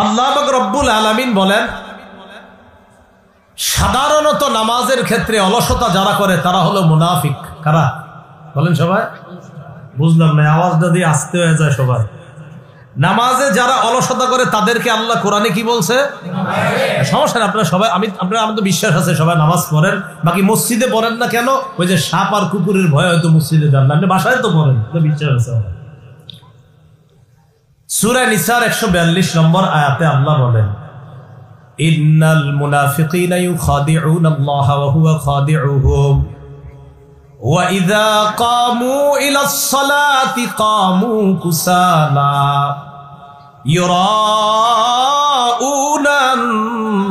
আল্লাহ পাক রব্বুল আলামিন বলেন, সাধারণত নামাজের ক্ষেত্রে অলসতা যারা করে তারা হলো মুনাফিক। কারা বলেন সবাই? বুঝলাম না, আওয়াজটা দিয়ে আসতে হয়ে যায় সবার। নামাজে যারা অলসতা করে তাদেরকে আল্লাহ কোরআনে কি বলছে? সমস্যা না, আপনারা সবাই আপনারা আমাদের বিশ্বাস আছে সবাই নামাজ পড়েন, বাকি মসজিদে পড়েন না কেন? ওই যে সাপ আর কুকুরের ভয় হয়তো মসজিদে যান না, আপনি বাসায় তো পড়েন, বিশ্বাস আছে। সূরা নিসার 142 নম্বর আয়াতে আল্লাহ বলেন, ইন্নাল মুনাফিকিনা ইউখাদিউনা আল্লাহ ওয়া হুয়া খাদিউহুম ওয়া ইযা কামু ইলাস সালাতি কামু কুসালা ইউরাউনান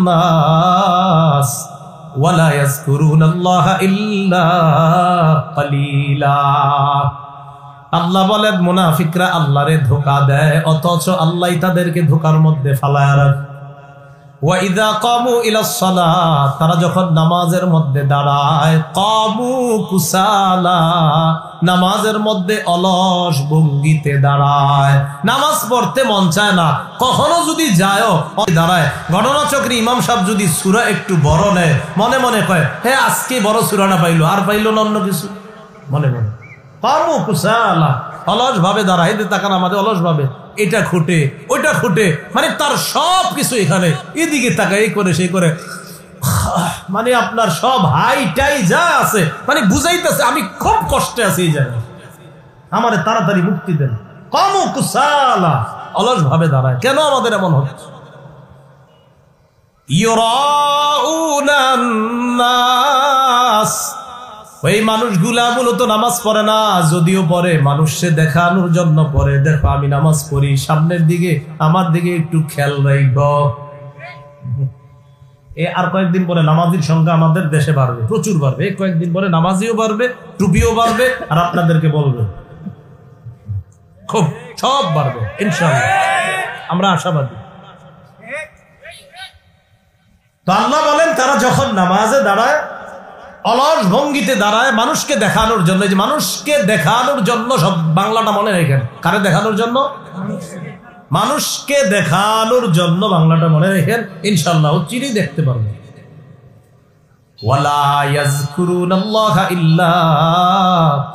নাস ওয়া লা ইয়াযকুরুনাল্লাহা ইল্লা কালিলা। আল্লাহ বলেন মুনাফিকরা আল্লাহরে ধোঁকা দেয়, অথচ আল্লাহ তাদেরকে ধোঁকার মধ্যে ফালায় রাখে। ওয়া ইযা কামু ইলাস সালাত, তারা যখন নামাজের মধ্যে দাঁড়ায়, কামু কুসালা, নামাজের মধ্যে অলস ভঙ্গিতে দাঁড়ায়। নামাজ পড়তে মন চায় না, কখনো যদি যায়ও দাঁড়ায়। ঘটনাচক্রে ইমাম সাহেব যদি সূরা একটু বড় নেয়, মনে মনে কয় হে আজকে বড় সূরা না পাইলো, আর পাইলো না অন্য কিছু, মনে মনে কামু কুসালা, অলস ভাবে দাঁড়ায়। তাকান আমাদের অলস ভাবে, এটা খুঁটে ওইটা খুঁটে, মানে তার সব কিছু এখানে, এদিকে তাকায়, এই করে সেই করে, মানে আপনার সব হাইটাই যা আছে, মানে বুঝাইতেছে আমি খুব কষ্টে আছি, এই জায়গায় আমারে তাড়াতাড়ি মুক্তি দেন। কামু কুসালা, অলস ভাবে দাঁড়ায়। কেন আমাদের এমন হচ্ছে? ইউরাউনান নাস, ওই মানুষগুলা মূলত নামাজ পড়ে না, যদিও পড়ে মানুষকে দেখানোর জন্য পড়ে। দেখো আমি নামাজ পড়ি, সামনের দিকে আমার দিকে একটু খেয়াল রাখব। আর কয়েকদিন পরে নামাজির সংখ্যা আমাদের দেশে বাড়বে, প্রচুর বাড়বে। কয়েকদিন পরে নামাজিও বাড়বে, টুপিও বাড়বে, আর আপনাদেরকে বলবে খুব সব বাড়বে ইনশাআল্লাহ, আমরা আশাবাদী। তো আল্লাহ বলেন তারা যখন নামাজে দাঁড়ায়, অলস ভঙ্গিতে দাঁড়ায়, মানুষকে দেখানোর জন্য। যে মানুষকে দেখানোর জন্য, সব বাংলাটা মনে রেখেন, কারে দেখানোর জন্য? মানুষকে দেখানোর জন্য বাংলাটা মনে রেখেন, ইনশাআল্লাহ চিনি দেখতে পারবেন। ওয়ালা ইয়াযকুরুনাল্লাহা ইল্লা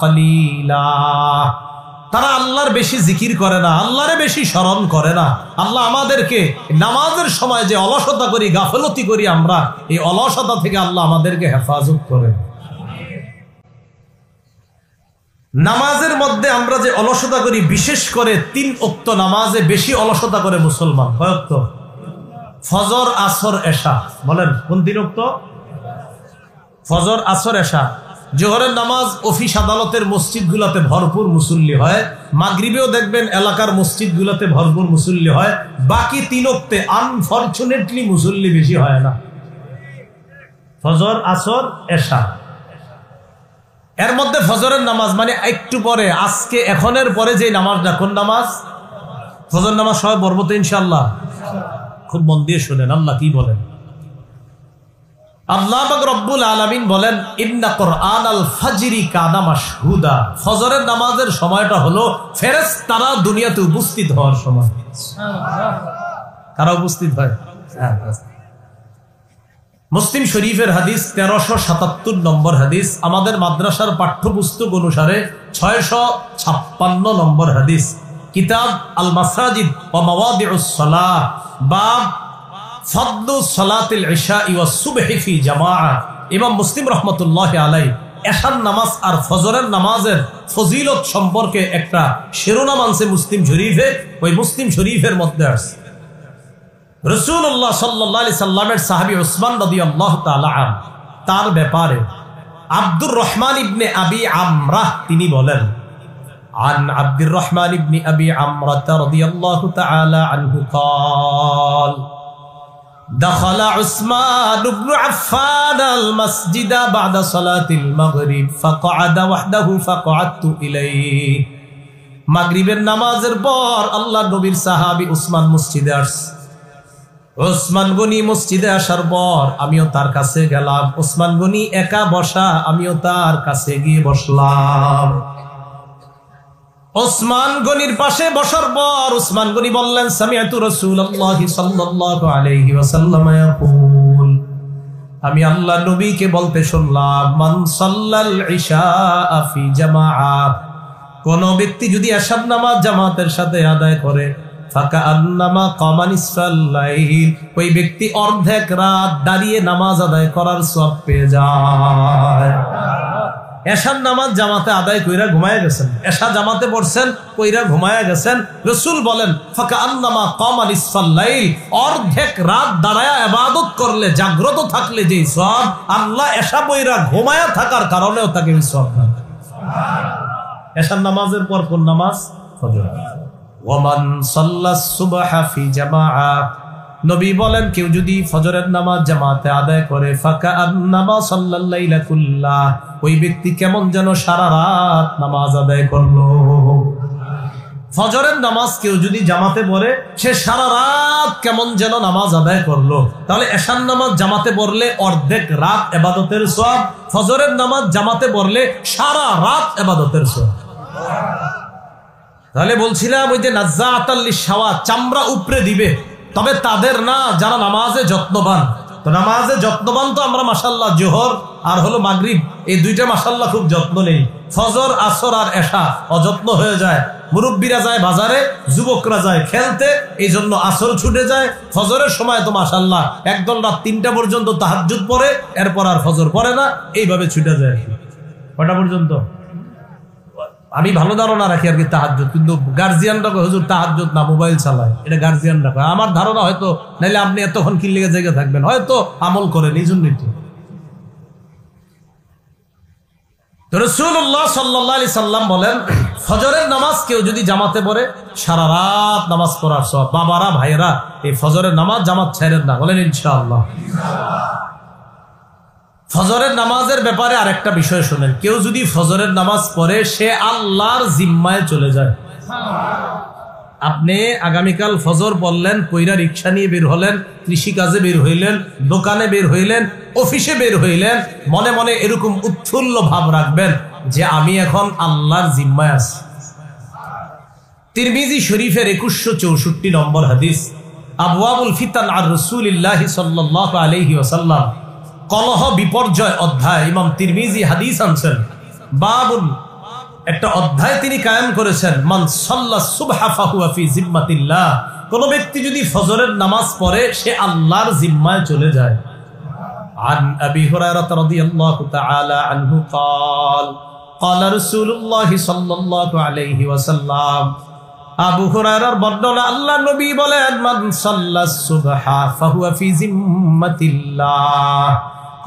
কালিলা, তারা আল্লাহর বেশি জিকির করে না, আল্লাহরে বেশি স্মরণ করে না। আল্লাহ আমাদেরকে নামাজের সময় যে অলসতা করি, গাফলতি করি আমরা, এই অলসতা থেকে আল্লাহ আমাদেরকে হেফাজত করে। নামাজের মধ্যে আমরা যে অলসতা করি, বিশেষ করে 3 ওয়াক্ত নামাজে বেশি অলসতা করে মুসলমান। কয় ওয়াক্ত? ফজর, আসর, এশা। বলেন কোন 3 ওয়াক্ত? ফজর, আসর, এশা। জোহরের নামাজ অফিস আদালতের মসজিদগুলোতে ভরপুর মুসল্লি হয়, মাগরিবেও দেখবেন এলাকার মসজিদগুলোতে ভরপুর মুসল্লি হয়। বাকি 3 ওয়াক্তে আনফরচুনেটলি মুসল্লি বেশি হয় না। ফজর, আসর, এশা, এর মধ্যে ফজরের নামাজ মানে একটু পরে, আজকে এখনের পরে যে নামাজটা, কোন নামাজ? ফজর নামাজ। সবাই পড়বো তো ইনশাআল্লাহ? খুব মন দিয়ে শুনেন আল্লাহ কি বলেন। আল্লাহ পাক রব্বুল আলামিন বলেন, ইন্না কুরআনাল ফাজরি কানা মাশহুদা, ফজরের নামাজের সময়টা হলো ফেরেশতারা দুনিয়াতে উপস্থিত হওয়ার সময়। কারা উপস্থিত হয়? মুসলিম শরীফের হাদিস 1377 নম্বর হাদিস, আমাদের মাদ্রাসার পাঠ্যপুস্তক অনুসারে 656 নম্বর হাদিস। কিতাব আল মাসাজিদ ওয়া মাওয়াদিউস সালাহ, বাব ফাদলু সালাতিল ইশা ওয়াস সুবহি ফি জামাআহ। ইমাম মুসলিম রাহমাতুল্লাহি আলাইহি এশার নামাজ আর ফজরের নামাজের ফজিলত সম্পর্কে একটা শিরোনাম আনছে মুসলিম শরীফে। ওই মুসলিম শরীফের মধ্যে আছে রাসূলুল্লাহ সাল্লাল্লাহু আলাইহি সাল্লামের সাহাবী উসমান রাদিয়াল্লাহু তাআলা আনহু, তার ব্যাপারে আব্দুর রহমান ইবনে আবি আমরাহ তিনি বলেন, عن عبد الرحمن بن أبي عمرة رضي الله تعالى عنه قال دخل عثمان بن عفان المسجد بعد صلاة المغرب فقعد وحده فقعدت إليه। মাগরিবের নামাজের পর আল্লাহ নবীর সাহাবী উসমান মসজিদে আসছে। উসমান গনি মসজিদে আসার পর আমিও তার কাছে গেলাম। উসমান গনি একা বসা, আমিও তার কাছে গিয়ে বসলাম। ওসমান গনির পাশে বসার পর ওসমান গনি বললেন, সামিআতু রাসূলুল্লাহি সাল্লাল্লাহু আলাইহি ওয়াসাল্লাম ইয়াকুল, আমি আল্লাহ নবীকে বলতে শুনলাম, মান সাল্লাল ইশা ফি জামাআ, কোন ব্যক্তি যদি এশার নামাজ জামাতের সাথে আদায় করে, ফাকাআন্নামা কামা নিসফাল লাইল, ওই ব্যক্তি অর্ধেক রাত দাঁড়িয়ে নামাজ আদায় করার সওয়াব পেয়ে যায়। এশার নামাজ জামাতে আদায় কইরা ঘুমায় গেছেন, এশা জামাতে পড়ছেন, কইরা ঘুমায় গেছেন। রাসূল বলেন, ফাকাআন্নামা কামা নিসফাল লাইল, অর্ধেক রাত দাঁড়ায়া ইবাদত করলে, জাগ্রত থাকলে যেই সওয়াব, আল্লাহ এশা পড়া ঘুমায়া থাকার কারণেও তাকে সওয়াব দেন। এশার নামাজের পর কোন নামাজ? ফজর। ওয়ামান সাল্লাস সুবহা ফি জামাআ, নবী বলেন, কেউ যদি ফজরের নামাজ জামাতে আদায় করে, ফাকাআন্নামা সাল্লাল লাইলা কুল্লাহ, ওই ব্যক্তি কেমন যেন সারা রাত নামাজ আদায় করলো। ফজরের নামাজ কেউ যদি জামাতে পড়ে, সে সারা রাত কেমন যেন নামাজ আদায় করলো। তাহলে এশার নামাজ জামাতে পড়লে অর্ধেক রাত ইবাদতের সওয়াব, ফজরের নামাজ জামাতে পড়লে সারা রাত ইবাদতের সওয়াব। তাহলে বলছিলাম, ওই যে নাজ্জাআতাল লিশাওয়া, চামড়া উপরে দিবে, তবে তাদের না যারা নামাজে যত্নবান। তো নামাজে যত্নবান তো আমরা মাশাআল্লাহ জোহর আর হলো মাগরিব, এই দুইটা মাশাআল্লাহ খুব যত্ন নেই। ফজর, আসর আর এশা অযত্ন হয়ে যায়। মুরব্বীরা যায় বাজারে, যুবকরা যায় খেলতে, এই জন্য আসর ছুটে যায়। ফজরের সময় তো মাশাআল্লাহ একদল রাত 3টা পর্যন্ত তাহাজ্জুদ পড়ে, এরপর আর ফজর পড়ে না, এইভাবে ছুটে যায়। কটা পর্যন্ত? আমি ভালো ধারণা রাখি আর কি তাহাজ্জুদ, কিন্তু গার্জিয়ানরা হুজুর তাহাজ্জুদ না, মোবাইল চালায়, এটা গার্জিয়ানরা। আমার ধারণা হয়তো, নাইলে আপনি এতক্ষণ কি লেগে জায়গা থাকবেন, হয়তো আমল করেন, এই জন্যই তো। রাসূলুল্লাহ সাল্লাল্লাহু আলাইহি সাল্লাম বলেন, ফজরের নামাজ কেউ যদি জামাতে পড়ে, সারা রাত নামাজ পড়ার সওয়াব। বাবারা, ভাইয়েরা, এই ফজরের নামাজ জামাত ছাইরেন না, বলেন ইনশাআল্লাহ। ফজরের নামাজের ব্যাপারে আরেকটা বিষয় শুনেন, কেউ যদি ফজরের নামাজ পড়ে, সে আল্লাহর জিম্মায় চলে যায়। আপনি আগামীকাল ফজর পড়লেন, কইরা রিক্সা নিয়ে বের হলেন, কৃষি কাজে বের হইলেন, দোকানে বের হইলেন, অফিসে বের হইলেন, মনে মনে এরকম উৎফুল্ল ভাব রাখবেন যে আমি এখন আল্লাহর জিম্মায় আছি। তিরমিজি শরীফের 2164 নম্বর হাদিস, আবওয়াবুল ফিতান আর রাসূলিল্লাহি সাল্লাল্লাহু আলাইহি ওয়াসাল্লাম, কলহ বিপর্যয় অধ্যায়, ইমাম তিরমিজি হাদিস আনছেন। বাবুন, একটা অধ্যায় তিনি কায়েম করেছেন, মান সাল্লাস সুবহা ফাহুয়া ফি জিম্মাতিল্লাহ, কোন ব্যক্তি যদি ফজরের নামাজ পড়ে, সে আল্লাহর জিম্মায় চলে যায়। আন আবি হুরায়রা রাদিয়াল্লাহু তাআলা আনহু قال قال رسول الله সাল্লাল্লাহু আলাইহি ওয়াসাল্লাম, আবু হুরায়রার বর্ণনা, আল্লাহ নবী বলেন, মান সাল্লাস সুবহা ফাহুয়া ফি জিম্মাতিল্লাহ,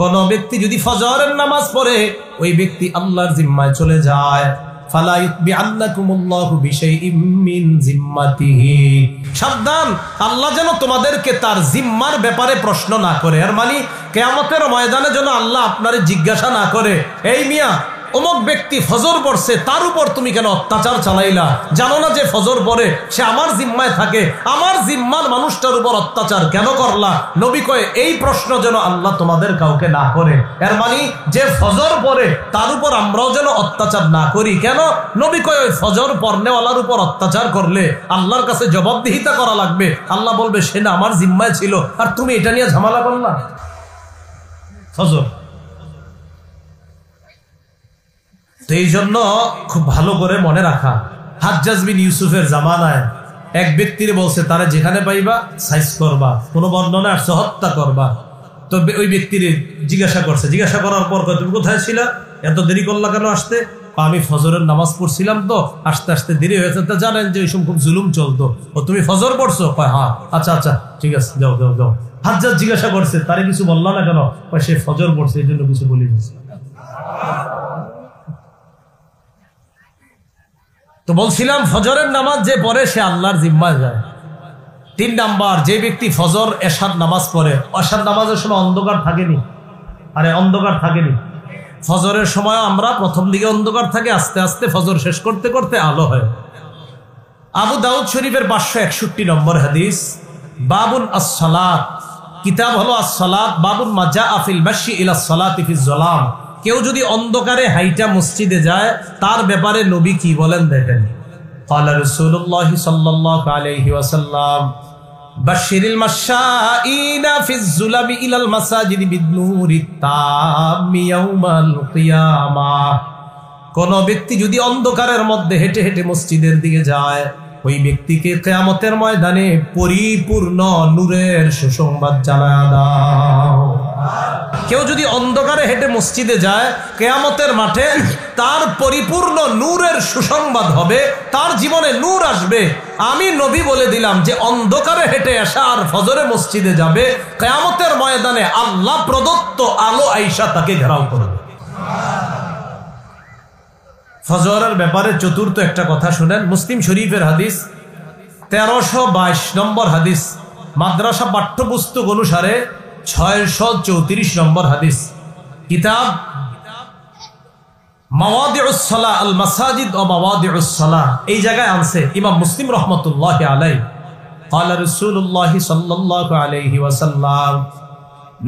কোন ব্যক্তি যদি ফজরের নামাজ পড়ে, ওই ব্যক্তি আল্লাহর জিম্মায় চলে যায়। ফালা ইউতবিআন্নাকুমুল্লাহু বিশাইইম মিন জিম্মাতিহি, সাবধান, আল্লাহ যেন তোমাদেরকে তার জিম্মার ব্যাপারে প্রশ্ন না করে। আর মানে কিয়ামতের ময়দানে যেন আল্লাহ আপনারে জিজ্ঞাসা না করে, এই মিয়া অমুক ব্যক্তি ফজর পড়ছে, তার উপর তুমি কেন অত্যাচার চালাইলা? জানো না যে ফজর পড়ে সে আমার জিম্মায় থাকে, আমার জিম্মার মানুষটার উপর অত্যাচার কেন করলা? নবী কয়, এই প্রশ্ন যেন আল্লাহ তোমাদের কাউকে না করে। এর মানে যে ফজর পড়ে তার উপর আমরাও যেন অত্যাচার না করি। কেন? নবী কয়, ওই ফজর পড়নেওয়ালার উপর অত্যাচার করলে আল্লাহর কাছে জবাবদিহিতা করা লাগবে। আল্লাহ বলবে, সে না আমার জিম্মায় ছিল, আর তুমি এটা নিয়ে ঝামেলা করলা। ফজর তো এই জন্য খুব ভালো করে মনে রাখা, হাজ্জাজ বিন ইউসুফের জামানায় এক ব্যক্তির বলছে, তারা যেখানে পাইবা সাইজ করবা, কোনো বর্ণনা আসছে হত্যা করবা। তো ওই ব্যক্তির জিজ্ঞাসা করছে, জিজ্ঞাসা করার পর তুমি কোথায় ছিলা, এত দেরি করলা কেন আসতে? আমি ফজরের নামাজ পড়ছিলাম, তো আসতে আসতে দেরি হয়েছে। তা জানেন যে ওই সময় খুব জুলুম চলতো। ও তুমি ফজর পড়ছো? হ্যাঁ। আচ্ছা আচ্ছা ঠিক আছে, যাও যাও যাও। হাজ্জাজ জিজ্ঞাসা করছে, তারে কিছু বললা না কেন? সে ফজর পড়ছে, এই জন্য কিছু বলি। তো বলছিলাম, ফজরের নামাজ যে পড়ে সে আল্লাহর জিম্মায় যায়। 3 নাম্বার, যে ব্যক্তি ফজর এশার নামাজ পড়ে, এশার নামাজের সময় অন্ধকার থাকেনি। আরে অন্ধকার থাকেনি, ফজরের সময় আমরা প্রথম দিকে অন্ধকার থাকে, আস্তে আস্তে ফজর শেষ করতে করতে আলো হয়। আবু দাউদ শরীফের 561 নম্বর হাদিস, বাবুন আস-সালাত, কিতাব হলো আস-সালাত, বাবুন মা জাআ ফিল মাশি ইলা সালাতি ফিজ যালাম, কেউ যদি অন্ধকারে হাইটা মসজিদে যায়, তার ব্যাপারে নবী কি বলেন দেখেন। قال رسول الله صلى الله عليه وسلم بشر المشائين في الظلم إلى المساجد بالنور التام يوم القيامة। কোন ব্যক্তি যদি অন্ধকারের মধ্যে হেঁটে হেঁটে মসজিদের দিকে যায়, ওই ব্যক্তিকে কিয়ামতের ময়দানে পরিপূর্ণ নূরের সুসংবাদ জানায়া দাও। কেউ যদি অন্ধকারে হেঁটে মসজিদে যায়, কিয়ামতের মাঠে তার পরিপূর্ণ নূরের সুসংবাদ হবে, তার জীবনে নূর আসবে। আমি নবী বলে দিলাম যে অন্ধকারে হেঁটে আসা আর ফজরে মসজিদে যাবে, কিয়ামতের ময়দানে আল্লাহ প্রদত্ত আলো আইসা তাকে ঘেরাও করবে। ফজরের ব্যাপারে চতুর্থ একটা কথা শুনেন, মুসলিম শরীফের হাদিস 1322 নম্বর হাদিস, মাদ্রাসা পাঠ্যপুস্তক অনুসারে 634 নম্বর হাদিস, কিতাব মাওয়াদিউস সালাহ আল মাসাজিদ ও মাওয়াদিউস সালাহ, এই জায়গায় আনছে ইমাম মুসলিম রহমতুল্লাহ আলাইহি। قال رسول الله صلى الله عليه وسلم,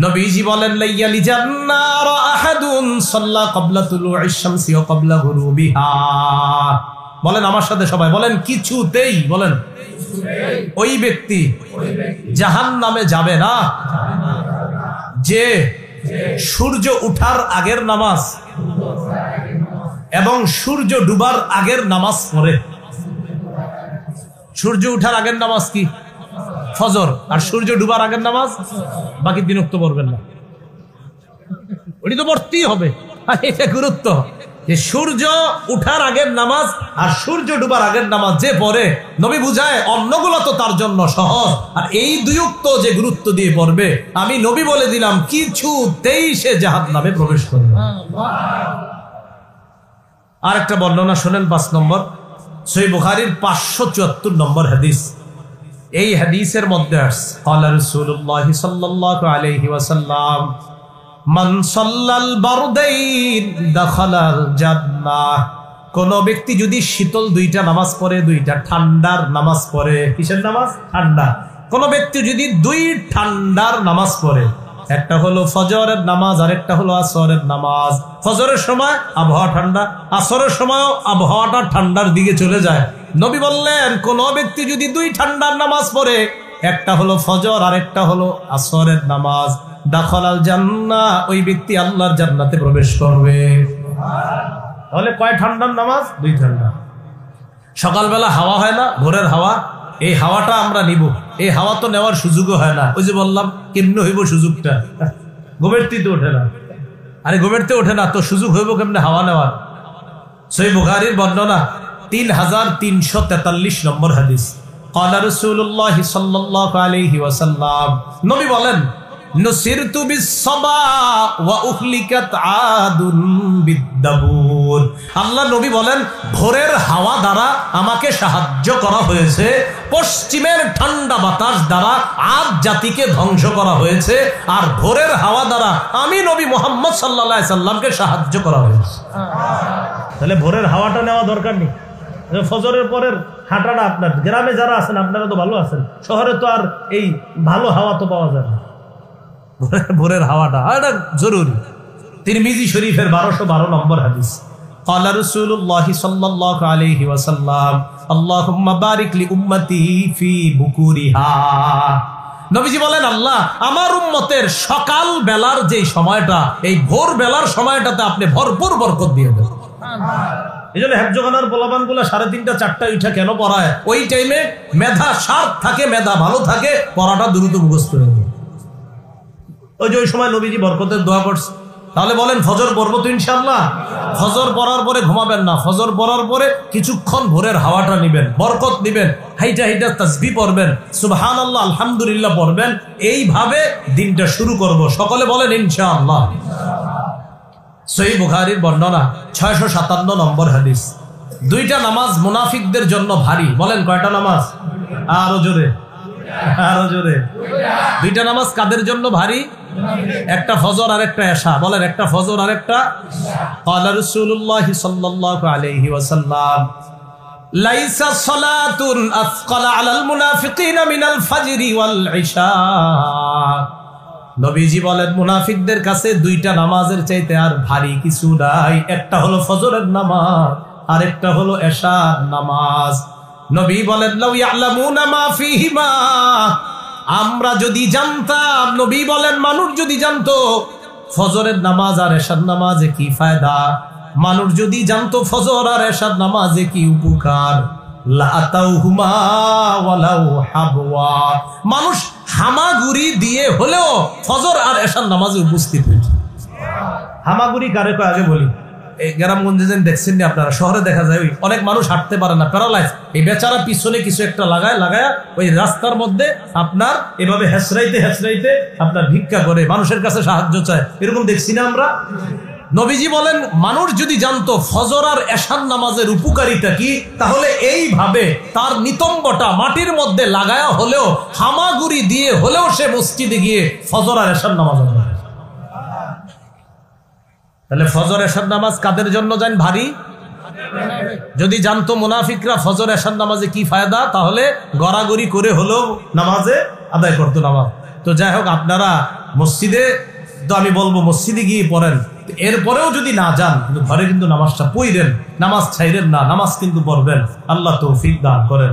নবীজি বলেন, লাইয়ালি জান্নার আহাদুন সাল্লা ক্বাবলা তুলুইশ শামসি ওয়া ক্বাবলা গুরুবিহা। বলেন আমার সাথে সবাই বলেন, কিছুতেই বলেন ওই ব্যক্তি জাহান্নামে যাবে না যে সূর্য উঠার আগের নামাজ এবং সূর্য ডুবার আগের নামাজ পড়ে। সূর্য উঠার আগের নামাজ কি? ফজর। আর সূর্য ডুবার আগের নামাজ বাকি দিন উক্ত পড়বেন না, ওটি তো পড়তেই হবে। আর এটা গুরুত্ব যে সূর্য উঠার আগের নামাজ আর সূর্য ডুবার আগের নামাজ যে পড়ে, নবী বুঝায় অন্যগুলো তো তার জন্য সহজ, আর এই দুই উক্ত যে গুরুত্ব দিয়ে পড়বে, আমি নবী বলে দিলাম কিছুতেই সে জাহান্নামে প্রবেশ করবে। আর একটা বর্ণনা শোনেন, 5 নম্বর, সহিহ বুখারীর 574 নম্বর হাদিস। এই হাদিসের মধ্যে আছে, ক্বালা রাসূলুল্লাহ সাল্লাল্লাহু আলাইহি ওয়াসাল্লাম, মান সাল্লাল বারদাইন দাখালাল জান্নাহ। কোন ব্যক্তি যদি শীতল 2টা নামাজ পড়ে, 2টা ঠান্ডার নামাজ পড়ে, কিসের নামাজ? ঠান্ডা। কোন ব্যক্তি যদি 2 ঠান্ডার নামাজ পড়ে, একটা হলো ফজরের নামাজ আর একটা হলো আসরের নামাজ। ফজরের সময় আবহাওয়া ঠান্ডা, আসরের সময়ও আবহাওয়াটা ঠান্ডার দিকে চলে যায়। নবী বললেন, কোন ব্যক্তি যদি 2 ঠান্ডার নামাজ পড়ে, একটা হলো ফজর আর একটা হলো আসরের নামাজ, দাখালাল জান্নাহ, ওই ব্যক্তি আল্লাহর জান্নাতে প্রবেশ করবে। তাহলে কয় ঠান্ডার নামাজ? 2 ঠান্ডা। সকালবেলা হাওয়া হয় না, ভোরের হাওয়া, এই হাওয়াটা আমরা নিব। এই হাওয়া তো নেওয়ার সুযোগও হয় না। ওই যে বললাম কেমনে হইব সুযোগটা? ঘুমেরতে ওঠে না। আরে ঘুমেরতে ওঠে না তো সুযোগ হইব কেমনে হাওয়া নেওয়ার? সহিহ বুখারীর বর্ণনা 3343 নম্বর হাদিস। ক্বালা রাসূলুল্লাহ সাল্লাল্লাহু আলাইহি ওয়াসাল্লাম, নবী বলেন, নুসিরতু বিস-সাবা ওয়া উহলিকাত আদুন বিদ-দাবুর। আল্লাহ নবী বলেন, ভোরের হাওয়া দ্বারা আমাকে সাহায্য করা হয়েছে, পশ্চিমের ঠান্ডা বাতাস দ্বারা আদ জাতিকে ধ্বংস করা হয়েছে, আর ভোরের হাওয়া দ্বারা আমি নবী মুহাম্মদ সাল্লাল্লাহু আলাইহি সাল্লামকে সাহায্য করা হয়েছে। তাহলে ভোরের হাওয়াটা নেওয়া দরকার নেই। ফজরের পরের হাঁটাটা, আপনার গ্রামে যারা আছেন আপনারা তো ভালো আছেন, শহরে তো আর এই ভালো হাওয়া তো পাওয়া যায় না। ভোরের হাওয়াটা এটা জরুরি। তিরমিজি শরীফের 1212 নম্বর হাদিস। ক্বালা রাসূলুল্লাহ সাল্লাল্লাহু আলাইহি ওয়াসাল্লাম, আল্লাহুম্মা বারিক লি উম্মতি ফি বুকুরিহা। নবীজি বলেন, আল্লাহ আমার উম্মতের সকাল বেলার যে সময়টা, এই ভোর বেলার সময়টাতে আপনি ভরপুর বরকত দিয়ে দেন। এই জন্য হেফজখানার পোলাপানগুলা 3:30 4টা উঠা কেন পড়ায়? ওই টাইমে মেধা শার্প থাকে, মেধা ভালো থাকে, পড়াটা দ্রুত মুখস্থ হয়ে যায়। ওই যে ওই সময় নবীজি বরকতের দোয়া করছে। তাহলে বলেন ফজর পড়বো তো ইনশাআল্লাহ? ফজর পড়ার পরে ঘুমাবেন না, ফজর পড়ার পরে কিছুক্ষণ ভোরের হাওয়াটা নিবেন, বরকত নিবেন, হাইটা হাইটা তাসবিহ পড়বেন, সুবহানাল্লাহ আলহামদুলিল্লাহ পড়বেন। এইভাবে দিনটা শুরু করব। সকলে বলেন ইনশাআল্লাহ। সহিহ বুখারীর বর্ণনা 657 নম্বর হাদিস। 2টা নামাজ মুনাফিকদের জন্য ভারী। বলেন কয়টা নামাজ? আরো জোরে, আরো জোরে। 2টা নামাজ কাদের জন্য ভারী? একটা ফজর আর একটা এশা। বলেন একটা ফজর আর একটা। ক্বালা রাসূলুল্লাহ সাল্লাল্লাহু আলাইহি ওয়াসাল্লাম, লাইসা সালাতুন আথকালা আলাল মুনাফিকিনা মিনাল ফাজরি ওয়াল ইশা। নবীজি বলেন, মুনাফিকদের কাছে 2টা নামাজের চাইতে আর ভারী কিছু নাই। একটা হলো ফজরের নামাজ আরেকটা হলো এশার নামাজ। নবী বলেন লাউ ইয়ালামুনা মা ফীহিমা, আমরা যদি জানতাম, নবী বলেন মানুষ যদি জানতো ফজরের নামাজ আর এশার নামাজে কি ফায়দা, মানুষ যদি জানতো ফজর আর এশার নামাজে কি উপকার, লাআতাউহুমা ওয়ালাউ হাবওয়া, মানুষ হামাগুড়ি দিয়ে হলেও ফজর আর এশার নামাজে উপস্থিত হয়েছে। হামাগুড়ি কারে কয় আগে বলি, এই গ্রামগঞ্জে যেন দেখছেন না আপনারা, শহরে দেখা যায় ওই অনেক মানুষ হাঁটতে পারে না, প্যারালাইজ, এই বেচারা পিছনে কিছু একটা লাগায় ওই রাস্তার মধ্যে আপনার এভাবে হেসরাইতে হেসরাইতে আপনার ভিক্ষা করে মানুষের কাছে সাহায্য চায়, এরকম দেখছি না আমরা। নবীজি বলেন মানুষ যদি জানতো ফজর আর এশার নামাজের উপকারিতা কি, তাহলে এইভাবে তার নিতম্বটা মাটির মধ্যে লাগায়া হলেও হামাগুড়ি দিয়ে হলেও সে মসজিদে গিয়ে ফজর আর এশার নামাজ পড়ে। তাহলে ফজর এশার নামাজ কাদের জন্য জান ভারী? যদি জানতো মুনাফিকরা ফজর এশার নামাজে কি ফায়দা, তাহলে গড়াগড়ি করে হলেও নামাজে আদায় করতো নামাজ। তো যাই হোক, আপনারা মসজিদে, তো আমি বলবো মসজিদে গিয়ে পড়েন, এরপরেও যদি না যান কিন্তু ঘরে কিন্তু নামাজটা পড়েন, নামাজ ছাইরেন না, নামাজ কিন্তু পড়বেন। আল্লাহ তৌফিক দান করেন।